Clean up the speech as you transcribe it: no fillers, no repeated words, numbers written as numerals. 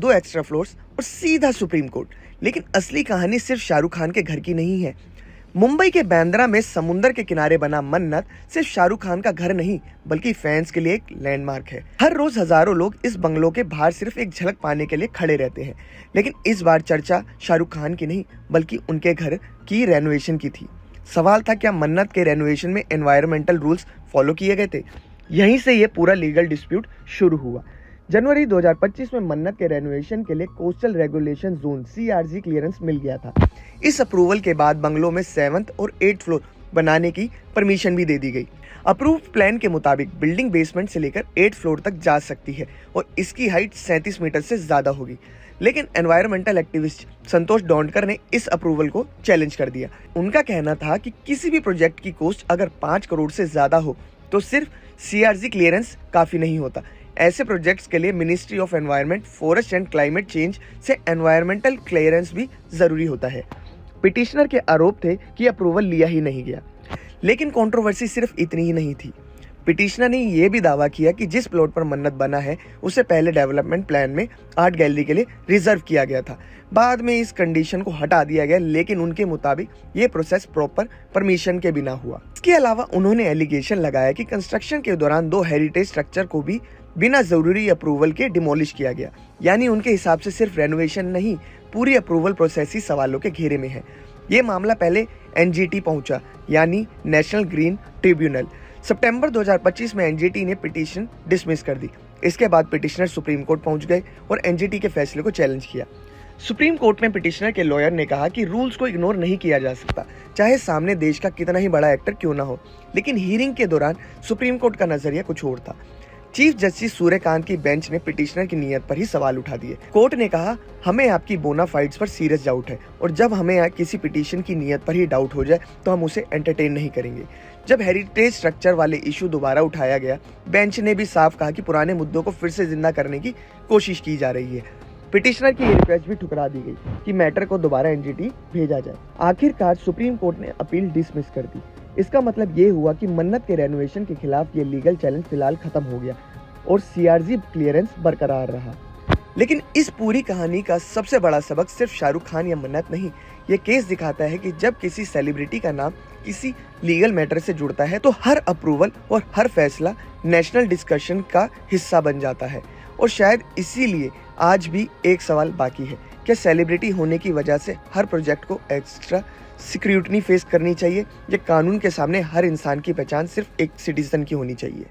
2 extra floors और सीधा supreme court. लेकिन असली कहानी सिर्फ शाहरुख खान के घर की नहीं है। मुंबई के बांद्रा में समुंदर के किनारे बना मन्नत सिर्फ शाहरुख खान का घर नहीं बल्कि फैंस के लिए एक लैंडमार्क है। हर रोज हजारों लोग इस बंगलों के बाहर सिर्फ एक झलक पाने के लिए खड़े रहते हैं। लेकिन इस बार चर्चा शाहरुख खान की नहीं बल्कि उनके घर की रेनोवेशन की थी। सवाल था, क्या मन्नत के रेनोवेशन में एनवायरमेंटल रूल्स फॉलो किए गए थे? यहीं से ये पूरा लीगल डिस्प्यूट शुरू हुआ। जनवरी 2025 में मन्नत के रेनोवेशन के लिए coastal regulation zone CRZ clearance मिल गया था। इस अप्रूवल के बाद बंगलों में 7th और 8th फ्लोर बनाने की परमिशन भी दे दी गई। अप्रूव प्लान के मुताबिक बिल्डिंग बेसमेंट से लेकर 8th फ्लोर तक जा सकती है और इसकी हाइट 37 मीटर से ज्यादा होगी। लेकिन एनवायरमेंटल एक्टिविस्ट संतोष डोंडकर ने इस अप्रूवल को चैलेंज कर दिया। उनका कहना था कि किसी भी प्रोजेक्ट की कॉस्ट अगर 5 करोड़ से ज्यादा हो तो सिर्फ CRZ क्लियरेंस काफी नहीं होता। ऐसे प्रोजेक्ट्स के लिए ministry of environment, forest and climate change से एनवायरमेंटल क्लियरेंस भी जरूरी होता है। पिटिशनर के आरोप थे कि अप्रूवल लिया ही नहीं गया। लेकिन कंट्रोवर्सी सिर्फ इतनी ही नहीं थी। पिटिशनर ने यह भी दावा किया कि जिस प्लॉट पर मन्नत बना है उसे पहले डेवलपमेंट प्लान में आर्ट गैलरी के लिए रिजर्व किया गया था। बाद में इस कंडीशन को हटा दिया गया, लेकिन उनके मुताबिक ये प्रोसेस प्रॉपर परमिशन के बिना हुआ। इसके अलावा उन्होंने एलिगेशन लगाया कि कंस्ट्रक्शन के दौरान 2 हेरिटेज स्ट्रक्चर को भी बिना जरूरी अप्रूवल के डिमोलिश किया गया। यानी उनके हिसाब से सिर्फ रेनोवेशन नहीं, पूरी अप्रूवल प्रोसेस ही सवालों के घेरे में है। ये मामला पहले NGT पहुंचा, यानी नेशनल ग्रीन ट्रिब्यूनल। सितंबर 2025 में NGT ने पिटीशन डिसमिस कर दी। इसके बाद पिटिशनर सुप्रीम कोर्ट पहुंच गए और NGT के फैसले को चैलेंज किया। सुप्रीम कोर्ट में पिटिशनर के लॉयर ने कहा कि रूल्स को इग्नोर नहीं किया जा सकता, चाहे सामने देश का कितना ही बड़ा एक्टर क्यों ना हो। लेकिन हियरिंग के दौरान सुप्रीम कोर्ट का नजरिया कुछ और था। चीफ जस्टिस सूर्यकांत की बेंच ने पिटिशनर की नीयत पर ही सवाल उठा दिए। कोर्ट ने कहा, हमें आपकी बोनाफाइड्स पर सीरियस डाउट है और जब हमें किसी पिटीशन की नीयत पर ही डाउट हो जाए तो हम उसे एंटरटेन नहीं करेंगे। जब हेरिटेज स्ट्रक्चर वाले इशू दोबारा उठाया गया, बेंच ने भी साफ कहा कि पुराने मुद्दों को फिर से जिंदा करने की कोशिश की जा रही है। पिटिशनर की रिक्वेस्ट भी ठुकरा दी गई कि मैटर को दोबारा NGT भेजा जाए। आखिरकार सुप्रीम कोर्ट ने अपील डिसमिस कर दी। इसका मतलब ये हुआ कि मन्नत के रेनोवेशन के खिलाफ ये लीगल चैलेंज फिलहाल खत्म हो गया और CRZ क्लियरेंस बरकरार रहा। लेकिन इस पूरी कहानी का सबसे बड़ा सबक सिर्फ शाहरुख खान या मन्नत नहीं, ये केस दिखाता है कि जब किसी सेलिब्रिटी का नाम किसी लीगल मैटर से जुड़ता है तो हर अप्रूवल और हर फैसला नेशनल डिस्कशन का हिस्सा बन जाता है। और शायद इसीलिए आज भी एक सवाल बाकी है, क्या सेलिब्रिटी होने की वजह से हर प्रोजेक्ट को एक्स्ट्रा स्क्रूटनी फेस करनी चाहिए या कानून के सामने हर इंसान की पहचान सिर्फ एक सिटीजन की होनी चाहिए?